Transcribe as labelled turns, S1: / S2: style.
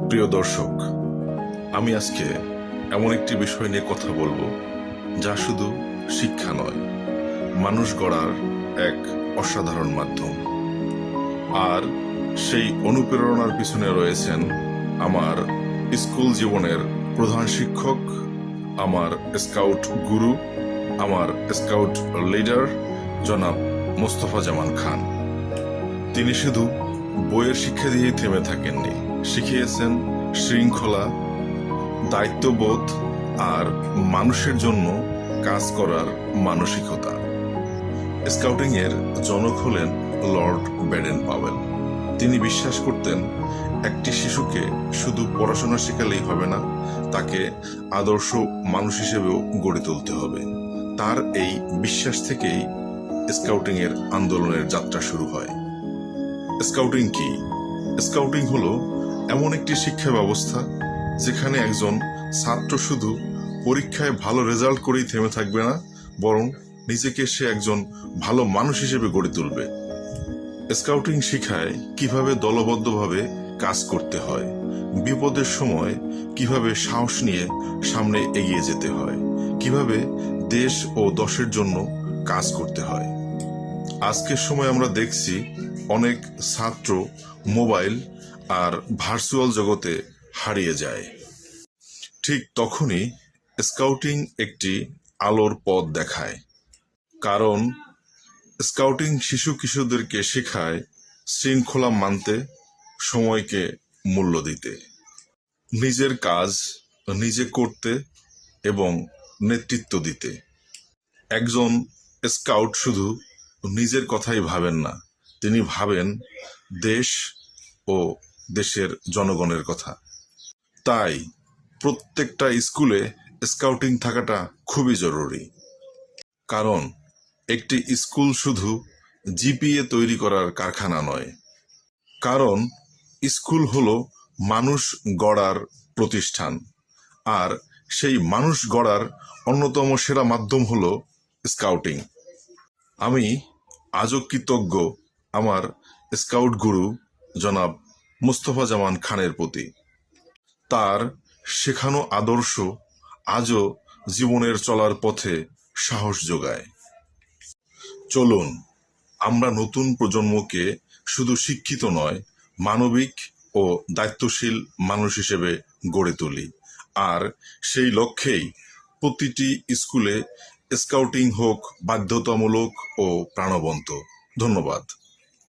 S1: প্রিয় দর্শক, আমি আজকে এমন একটি বিষয় নিয়ে কথা বলবো যা শুধু শিক্ষা নয়, মানুষ গড়ার এক অসাধারণ মাধ্যম। আর সেই অনুপ্রেরণার পিছনে রয়েছেন আমার স্কুল জীবনের প্রধান শিক্ষক, আমার স্কাউট গুরু, আমার স্কাউট লিডার জনাব মোস্তফা জামান খান। তিনি শুধু বইয়ের শিক্ষা দিয়েই থেমে থাকেননি, শিখিয়েছেন শৃঙ্খলা, দায়িত্ববোধ আর মানুষের জন্য কাজ করার মানসিকতা। স্কাউটিং এর জনক হলেন লর্ড ব্যাডেন পাওয়েল। তিনি বিশ্বাস করতেন একটি শিশুকে শুধু পড়াশোনা শেখালেই হবে না, তাকে আদর্শ মানুষ হিসেবেও গড়ে তুলতে হবে। তার এই বিশ্বাস থেকেই স্কাউটিং এর আন্দোলনের যাত্রা শুরু হয়। স্কাউটিং কি? স্কাউটিং হলো এমন একটি শিক্ষা ব্যবস্থা যেখানে একজন ছাত্র শুধু পরীক্ষায় ভালো রেজাল্ট করেই থেমে থাকবে না, বরং নিজেকে সে একজন ভালো মানুষ হিসেবে গড়ে তুলবে। স্কাউটিং শেখায় কিভাবে দলবদ্ধভাবে কাজ করতে হয়, বিপদের সময় কিভাবে সাহস নিয়ে সামনে এগিয়ে যেতে হয়, কিভাবে দেশ ও দশের জন্য কাজ করতে হয়। আজকের সময় আমরা দেখছি অনেক ছাত্র মোবাইল আর ভার্চুয়াল জগতে হারিয়ে যায়। ঠিক তখনই স্কাউটিং একটি আলোর পথ দেখায়। কারণ স্কাউটিং শিশু কিশোরদেরকে শেখায় শৃঙ্খলা মানতে, সময়কে মূল্য দিতে, নিজের কাজ নিজে করতে এবং নেতৃত্ব দিতে। একজন স্কাউট শুধু নিজের কথাই ভাবেন না, তিনি ভাবেন দেশ ও দেশের জনগণের কথা। তাই প্রত্যেকটা স্কুলে স্কাউটিং থাকাটা খুবই জরুরি। কারণ একটি স্কুল শুধু জিপিএ তৈরি করার কারখানা নয়, কারণ স্কুল হলো মানুষ গড়ার প্রতিষ্ঠান। আর সেই মানুষ গড়ার অন্যতম সেরা মাধ্যম হলো স্কাউটিং। আমি আজও কৃতজ্ঞ আমার স্কাউট গুরু জনাব মোস্তফা জামান খানের প্রতি। তার শেখানো আদর্শ আজও জীবনের চলার পথে সাহস যোগায়। চলুন আমরা নতুন প্রজন্মকে শুধু শিক্ষিত নয়, মানবিক ও দায়িত্বশীল মানুষ হিসেবে গড়ে তুলি। আর সেই লক্ষ্যেই প্রতিটি স্কুলে স্কাউটিং হোক বাধ্যতামূলক ও প্রাণবন্ত। ধন্যবাদ।